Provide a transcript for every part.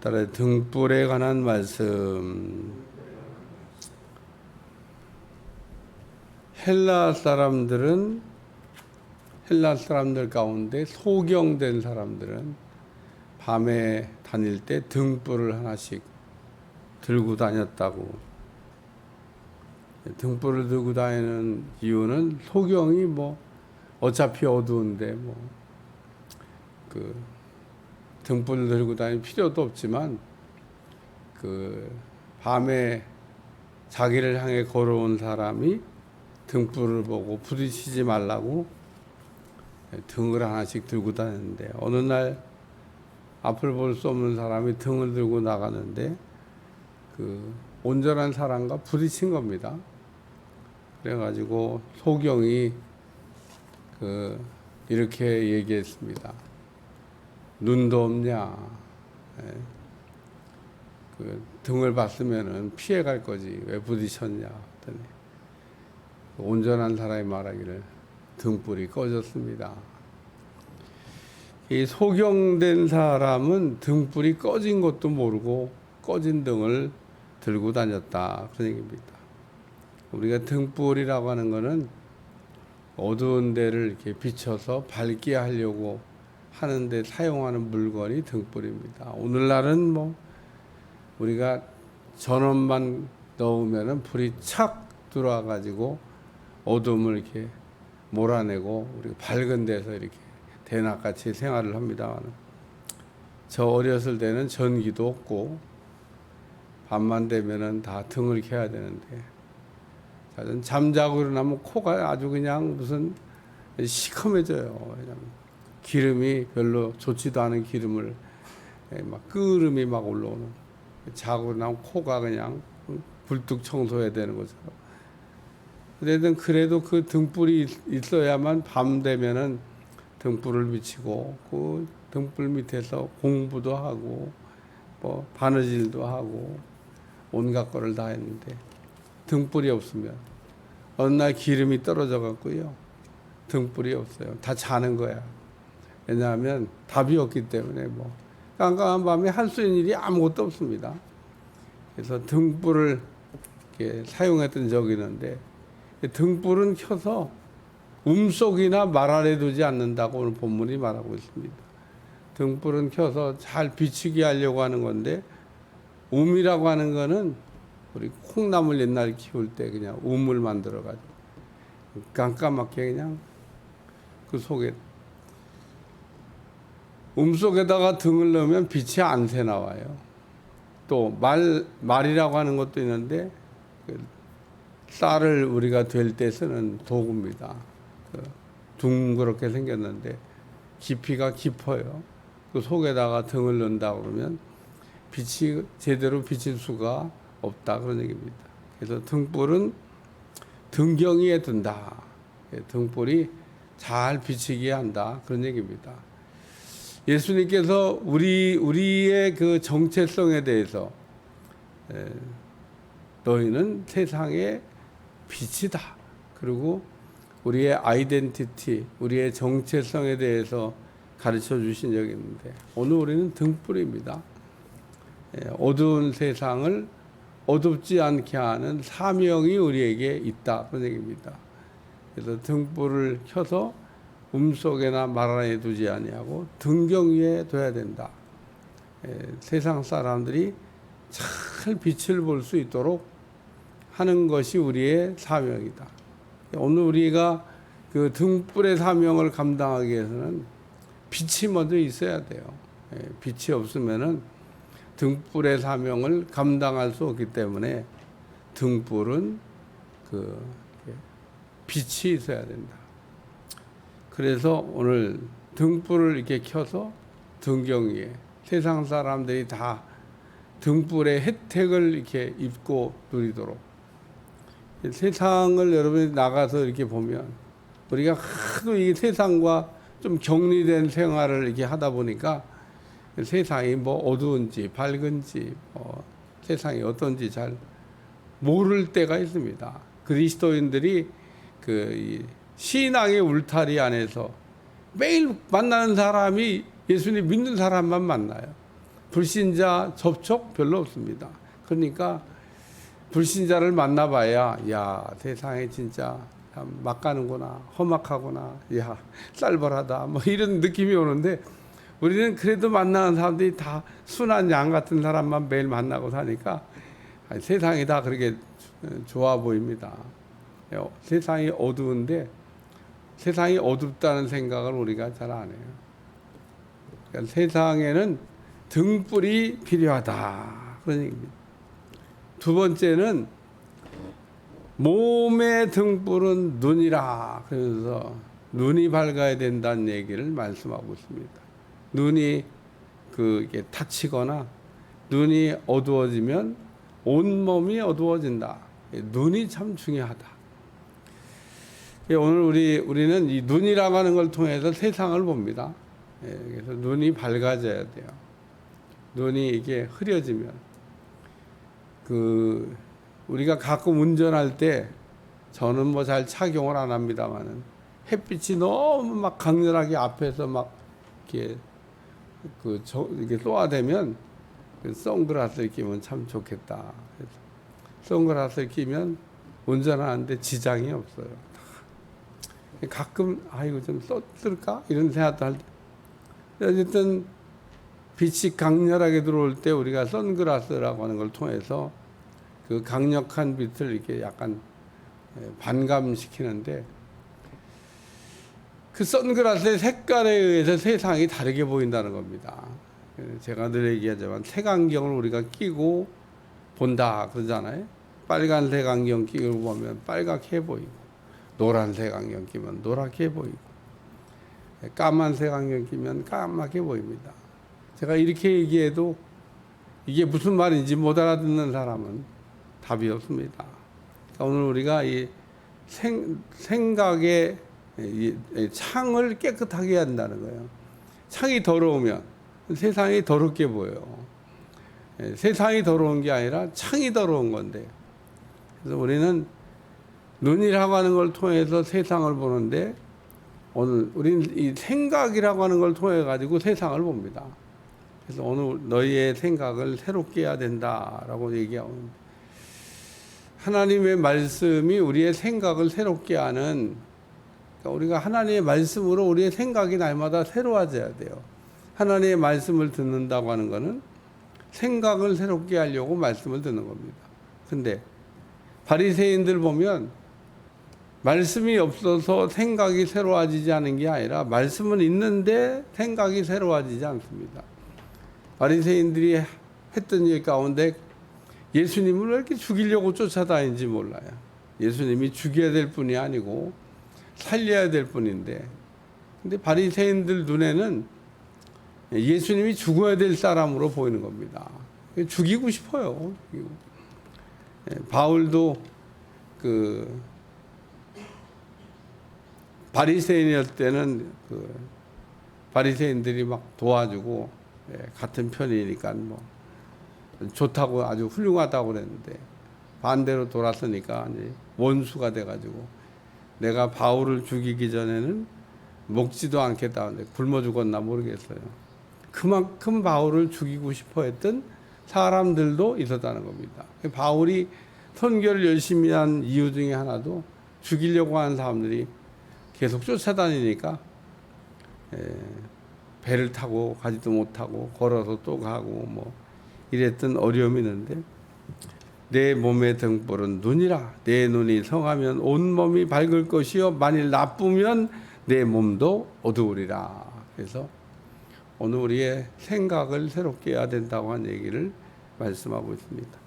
따라 등불에 관한 말씀. 헬라 사람들 가운데 소경된 사람들은 밤에 다닐 때 등불을 하나씩 들고 다녔다고. 등불을 들고 다니는 이유는 소경이 어차피 어두운데 등불을 들고 다닐 필요도 없지만 밤에 자기를 향해 걸어온 사람이 등불을 보고 부딪히지 말라고 등을 하나씩 들고 다녔는데, 어느 날 앞을 볼 수 없는 사람이 등을 들고 나가는데 온전한 사람과 부딪힌 겁니다. 그래가지고 소경이 이렇게 얘기했습니다. 눈도 없냐? 등을 봤으면은 피해 갈 거지 왜 부딪혔냐? 했더니 온전한 사람이 말하기를 등불이 꺼졌습니다. 이 소경된 사람은 등불이 꺼진 것도 모르고 꺼진 등을 들고 다녔다, 그런 얘기입니다. 우리가 등불이라고 하는 것은 어두운 데를 이렇게 비춰서 밝게 하려고 하는데 사용하는 물건이 등불입니다. 오늘날은 우리가 전원만 넣으면은 불이 착 들어와 가지고 어둠을 이렇게 몰아내고 우리가 밝은 데서 이렇게 대낮같이 생활을 합니다. 저 어렸을 때는 전기도 없고 밤만 되면은 다 등을 켜야 되는데, 잠자고 일어나면 코가 아주 그냥 무슨 시커매져요. 기름이 별로 좋지도 않은 기름을 끓음이 올라오는, 자고 일어나면 코가 그냥 굴뚝 청소해야 되는 것처럼. 그래도 그 등불이 있어야만 밤 되면은 등불을 비치고 그 등불 밑에서 공부도 하고 바느질도 하고 온갖 거를 다 했는데, 등불이 없으면 어느 날 기름이 떨어져 갖고요, 등불이 없어요. 다 자는 거야. 왜냐하면 답이 없기 때문에 깜깜한 밤에 할 수 있는 일이 아무것도 없습니다. 그래서 등불을 이렇게 사용했던 적이 있는데, 등불은 켜서 음속이나 말 아래 두지 않는다고 오늘 본문이 말하고 있습니다. 등불은 켜서 잘 비추게 하려고 하는 건데, 음이라고 하는 거는 우리 콩나물 옛날에 키울 때 그냥 음을 만들어 가지고 깜깜하게 그냥 그 속에 속에다가 등을 넣으면 빛이 안 새 나와요. 또 말이라고 하는 것도 있는데 쌀을 우리가 될 때 쓰는 도구입니다. 둥그렇게 생겼는데 깊이가 깊어요. 그 속에다가 등을 넣는다 그러면 빛이 제대로 비칠 수가 없다, 그런 얘기입니다. 그래서 등불은 등경이에 든다. 등불이 잘 비치게 한다, 그런 얘기입니다. 예수님께서 우리의 그 정체성에 대해서 너희는 세상의 빛이다, 그리고 우리의 아이덴티티, 우리의 정체성에 대해서 가르쳐 주신 적이 있는데, 오늘 우리는 등불입니다. 어두운 세상을 어둡지 않게 하는 사명이 우리에게 있다, 그런 얘기입니다. 그래서 등불을 켜서 음속에나 말 안에 두지 아니하고 등경 위에 둬야 된다. 세상 사람들이 잘 빛을 볼 수 있도록 하는 것이 우리의 사명이다. 오늘 우리가 그 등불의 사명을 감당하기 위해서는 빛이 먼저 있어야 돼요. 빛이 없으면은 등불의 사명을 감당할 수 없기 때문에 등불은 빛이 있어야 된다. 그래서 오늘 등불을 이렇게 켜서 등경 위에 세상 사람들이 다 등불의 혜택을 이렇게 입고 누리도록, 세상을 여러분이 나가서 이렇게 보면 우리가 하도 이 세상과 좀 격리된 생활을 이렇게 하다 보니까 세상이 어두운지 밝은지 세상이 어떤지 잘 모를 때가 있습니다. 그리스도인들이 이 신앙의 울타리 안에서 매일 만나는 사람이 예수님 믿는 사람만 만나요. 불신자 접촉 별로 없습니다. 그러니까 불신자를 만나봐야 야 세상에 진짜 참 막가는구나, 험악하구나, 야 쌀벌하다 뭐 이런 느낌이 오는데, 우리는 그래도 만나는 사람들이 다 순한 양 같은 사람만 매일 만나고 사니까 세상이 다 그렇게 좋아 보입니다. 세상이 어두운데 세상이 어둡다는 생각을 우리가 잘 안 해요. 그러니까 세상에는 등불이 필요하다 그런 얘기입니다. 두 번째는 몸의 등불은 눈이라, 그래서 눈이 밝아야 된다는 얘기를 말씀하고 있습니다. 눈이 이게 다치거나 눈이 어두워지면 온 몸이 어두워진다. 눈이 참 중요하다. 오늘 우리는 이 눈이라고 하는 걸 통해서 세상을 봅니다. 그래서 눈이 밝아져야 돼요. 눈이 이게 흐려지면 우리가 가끔 운전할 때, 저는 뭐 잘 착용을 안 합니다만은 햇빛이 너무 막 강렬하게 앞에서 막 이렇게 이렇게 쏘아대면 선글라스를 끼면 참 좋겠다. 그래서 선글라스를 끼면 운전하는데 지장이 없어요. 가끔 이거 좀 썼을까 이런 생각도 할 때, 어쨌든 빛이 강렬하게 들어올 때 우리가 선글라스라고 하는 걸 통해서 그 강력한 빛을 이렇게 약간 반감시키는데, 그 선글라스의 색깔에 의해서 세상이 다르게 보인다는 겁니다. 제가 늘 얘기하지만 색안경을 우리가 끼고 본다 그러잖아요. 빨간색 안경 끼고 보면 빨갛게 보이고, 노란색 안경 끼면 노랗게 보이고, 까만색 안경 끼면 까맣게 보입니다. 제가 이렇게 얘기해도 이게 무슨 말인지 못 알아듣는 사람은 답이 없습니다. 그러니까 오늘 우리가 이 생각의 창을 깨끗하게 해야 한다는 거예요. 창이 더러우면 세상이 더럽게 보여요. 세상이 더러운 게 아니라 창이 더러운 건데, 그래서 우리는 눈이라고 하는 걸 통해서 세상을 보는데, 오늘 우리는 이 생각이라고 하는 걸 통해 가지고 세상을 봅니다. 그래서 오늘 너희의 생각을 새롭게 해야 된다라고 얘기하고, 하나님의 말씀이 우리의 생각을 새롭게 하는, 그러니까 우리가 하나님의 말씀으로 우리의 생각이 날마다 새로워져야 돼요. 하나님의 말씀을 듣는다고 하는 것은 생각을 새롭게 하려고 말씀을 듣는 겁니다. 근데 바리새인들 보면 말씀이 없어서 생각이 새로워지지 않은 게 아니라 말씀은 있는데 생각이 새로워지지 않습니다. 바리새인들이 했던 일 가운데 예수님을 왜 이렇게 죽이려고 쫓아다니는지 몰라요. 예수님이 죽여야 될 분이 아니고 살려야 될 분인데, 근데 바리새인들 눈에는 예수님이 죽어야 될 사람으로 보이는 겁니다. 죽이고 싶어요. 바울도 바리새인이었을 때는 바리새인들이 막 도와주고 같은 편이니까 뭐 좋다고, 아주 훌륭하다고 그랬는데, 반대로 돌았으니까 이제 원수가 돼가지고 내가 바울을 죽이기 전에는 먹지도 않겠다는데 굶어 죽었나 모르겠어요. 그만큼 바울을 죽이고 싶어 했던 사람들도 있었다는 겁니다. 바울이 선교를 열심히 한 이유 중에 하나도 죽이려고 하는 사람들이 계속 쫓아다니니까 배를 타고 가지도 못하고 걸어서 또 가고 뭐 이랬던 어려움이 있는데, 내 몸의 등불은 눈이라. 내 눈이 성하면 온 몸이 밝을 것이요 만일 나쁘면 내 몸도 어두우리라. 그래서 오늘 우리의 생각을 새롭게 해야 된다고 한 얘기를 말씀하고 있습니다.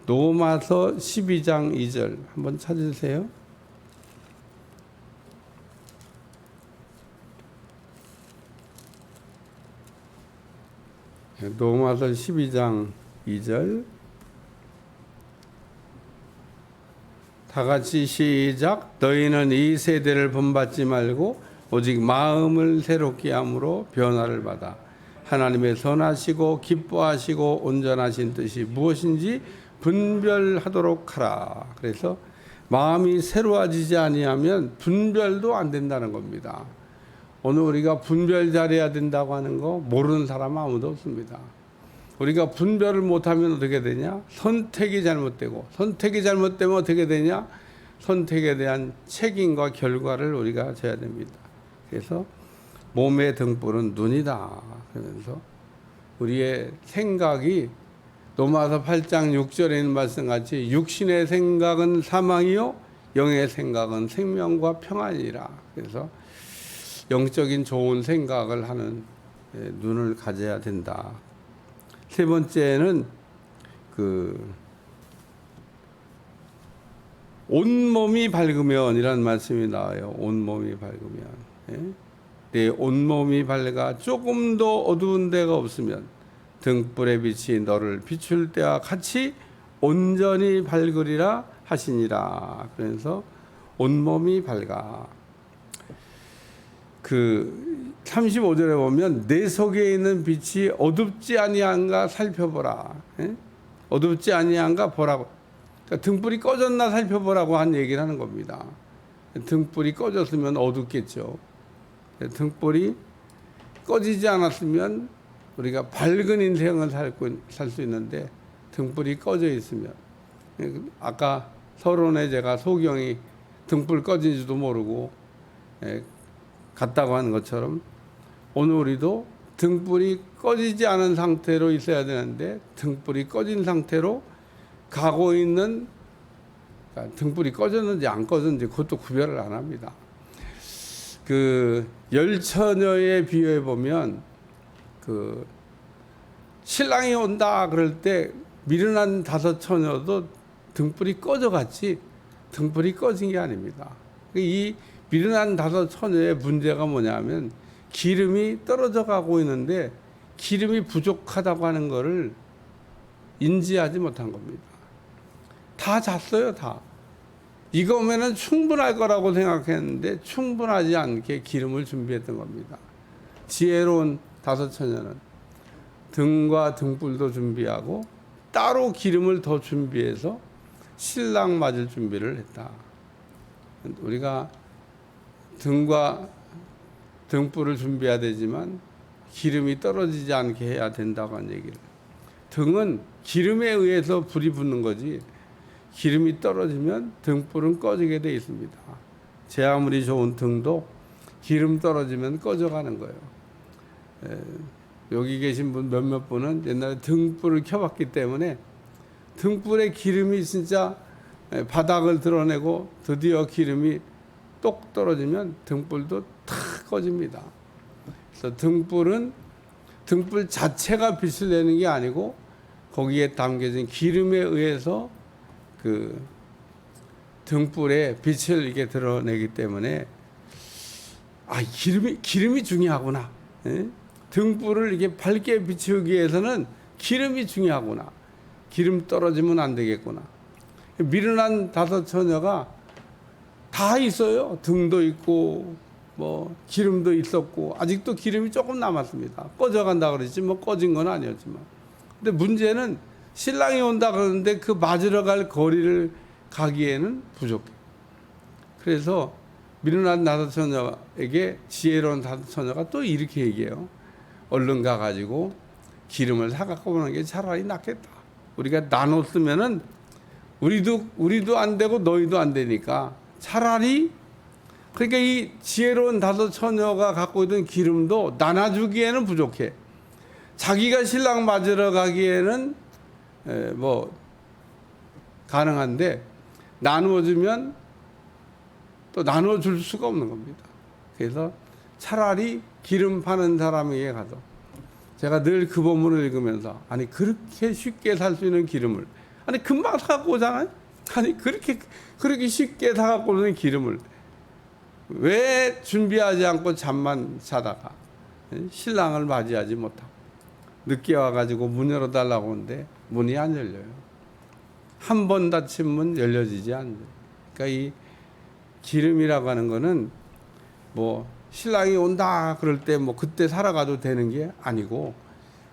로마서 12장 2절 한번 찾으세요. 로마서 12장 2절 다 같이 시작. 너희는 이 세대를 본받지 말고 오직 마음을 새롭게 함으로 변화를 받아 하나님의 선하시고 기뻐하시고 온전하신 뜻이 무엇인지 분별하도록 하라. 그래서 마음이 새로워지지 아니하면 분별도 안 된다는 겁니다. 오늘 우리가 분별 잘해야 된다고 하는 거 모르는 사람 아무도 없습니다. 우리가 분별을 못하면 어떻게 되냐? 선택이 잘못되고, 선택이 잘못되면 어떻게 되냐? 선택에 대한 책임과 결과를 우리가 져야 됩니다. 그래서 몸의 등불은 눈이다. 그러면서 우리의 생각이 로마서 8장 6절에 있는 말씀같이 육신의 생각은 사망이요 영의 생각은 생명과 평안이라. 그래서 영적인 좋은 생각을 하는 눈을 가져야 된다. 세 번째는 온몸이 밝으면이라는 말씀이 나와요. 온몸이 밝으면. 내 온몸이 밝아 조금 더 어두운 데가 없으면 등불의 빛이 너를 비출 때와 같이 온전히 밝으리라 하시니라. 그래서 온몸이 밝아. 35절에 보면 내 속에 있는 빛이 어둡지 아니한가 살펴보라. 어둡지 아니한가 보라고. 그러니까 등불이 꺼졌나 살펴보라고 한 얘기를 하는 겁니다. 등불이 꺼졌으면 어둡겠죠. 등불이 꺼지지 않았으면 우리가 밝은 인생을 살 수 있는데 등불이 꺼져 있으면, 아까 서론에 제가 소경이 등불 꺼진지도 모르고 갔다고 하는 것처럼 오늘 우리도 등불이 꺼지지 않은 상태로 있어야 되는데 등불이 꺼진 상태로 가고 있는, 그러니까 등불이 꺼졌는지 안 꺼졌는지 그것도 구별을 안 합니다. 열처녀에 비유해 보면 신랑이 온다 그럴 때 미련한 5 처녀도 등불이 꺼져갔지 등불이 꺼진 게 아닙니다. 이 미련한 5 처녀의 문제가 뭐냐면 기름이 떨어져 가고 있는데 기름이 부족하다고 하는 것을 인지하지 못한 겁니다. 다 잤어요, 다. 이거면은 충분할 거라고 생각했는데 충분하지 않게 기름을 준비했던 겁니다. 지혜로운 5 처녀는 등과 등불도 준비하고 따로 기름을 더 준비해서 신랑 맞을 준비를 했다. 우리가 등과 등불을 준비해야 되지만 기름이 떨어지지 않게 해야 된다고 하는 얘기를. 등은 기름에 의해서 불이 붙는 거지 기름이 떨어지면 등불은 꺼지게 돼 있습니다. 제 아무리 좋은 등도 기름 떨어지면 꺼져가는 거예요. 여기 계신 분 몇몇 분은 옛날에 등불을 켜봤기 때문에 등불에 기름이 진짜 바닥을 드러내고 드디어 기름이 똑 떨어지면 등불도 탁 꺼집니다. 그래서 등불은 등불 자체가 빛을 내는 게 아니고 거기에 담겨진 기름에 의해서 등불에 빛을 이렇게 드러내기 때문에 기름이 중요하구나. 등불을 이렇게 밝게 비추기 위해서는 기름이 중요하구나. 기름 떨어지면 안 되겠구나. 미련한 5 처녀가 다 있어요. 등도 있고 뭐 기름도 있었고 아직도 기름이 조금 남았습니다. 꺼져간다 그러지 뭐 꺼진 건 아니었지만. 근데 문제는 신랑이 온다 그러는데 그 맞으러 갈 거리를 가기에는 부족해. 그래서 미련한 5 처녀에게 지혜로운 5 처녀가 또 이렇게 얘기해요. 얼른 가가지고 기름을 사갖고 오는 게 차라리 낫겠다. 우리가 나눠 쓰면은 우리도 안 되고 너희도 안 되니까 차라리, 그러니까 이 지혜로운 5 처녀가 갖고 있던 기름도 나눠주기에는 부족해. 자기가 신랑 맞으러 가기에는 뭐 가능한데 나누어주면 또 나눠줄 수가 없는 겁니다. 그래서 차라리 기름 파는 사람에게 가서, 제가 늘 그 본문을 읽으면서 아니 그렇게 쉽게 살 수 있는 기름을 금방 사갖고 오잖아요. 그렇게 쉽게 사갖고 오는 기름을 왜 준비하지 않고 잠만 자다가 신랑을 맞이하지 못하고 늦게 와가지고 문 열어달라고 하는데 문이 안 열려요. 한 번 닫힌 문 열려지지 않는. 그러니까 이 기름이라고 하는 거는 뭐 신랑이 온다 그럴 때 뭐 그때 살아가도 되는 게 아니고,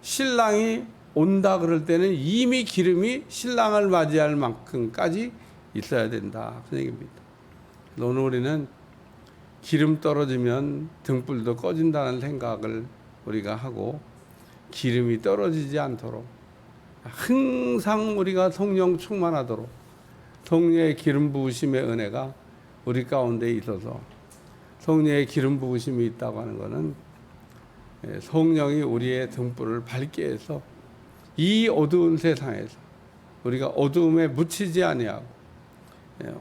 신랑이 온다 그럴 때는 이미 기름이 신랑을 맞이할 만큼까지 있어야 된다 그 얘기입니다. 오늘 우리는 기름 떨어지면 등불도 꺼진다는 생각을 우리가 하고 기름이 떨어지지 않도록 항상 우리가 성령 충만하도록 성령의 기름 부으심의 은혜가 우리 가운데 있어서 성령의 기름 부으심이 있다고 하는 것은 성령이 우리의 등불을 밝게 해서 이 어두운 세상에서 우리가 어두움에 묻히지 아니하고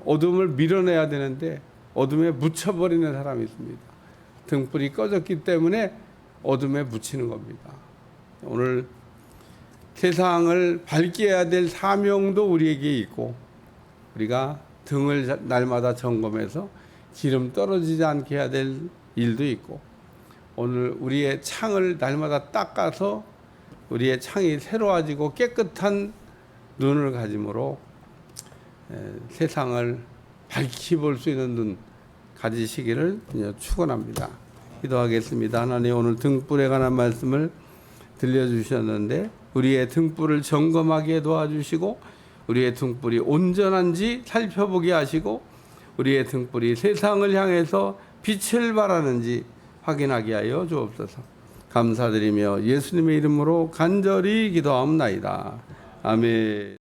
어둠을 밀어내야 되는데 어둠에 묻혀버리는 사람이 있습니다. 등불이 꺼졌기 때문에 어둠에 묻히는 겁니다. 오늘 세상을 밝게 해야 될 사명도 우리에게 있고 우리가 등을 날마다 점검해서 기름 떨어지지 않게 해야 될 일도 있고 오늘 우리의 창을 날마다 닦아서 우리의 창이 새로워지고 깨끗한 눈을 가짐으로 세상을 밝히 볼 수 있는 눈 가지시기를 축원합니다. 기도하겠습니다. 하나님 오늘 등불에 관한 말씀을 들려주셨는데 우리의 등불을 점검하게 도와주시고 우리의 등불이 온전한지 살펴보게 하시고 우리의 등불이 세상을 향해서 빛을 발하는지 확인하게 하여 주옵소서. 감사드리며 예수님의 이름으로 간절히 기도하옵나이다. 아멘.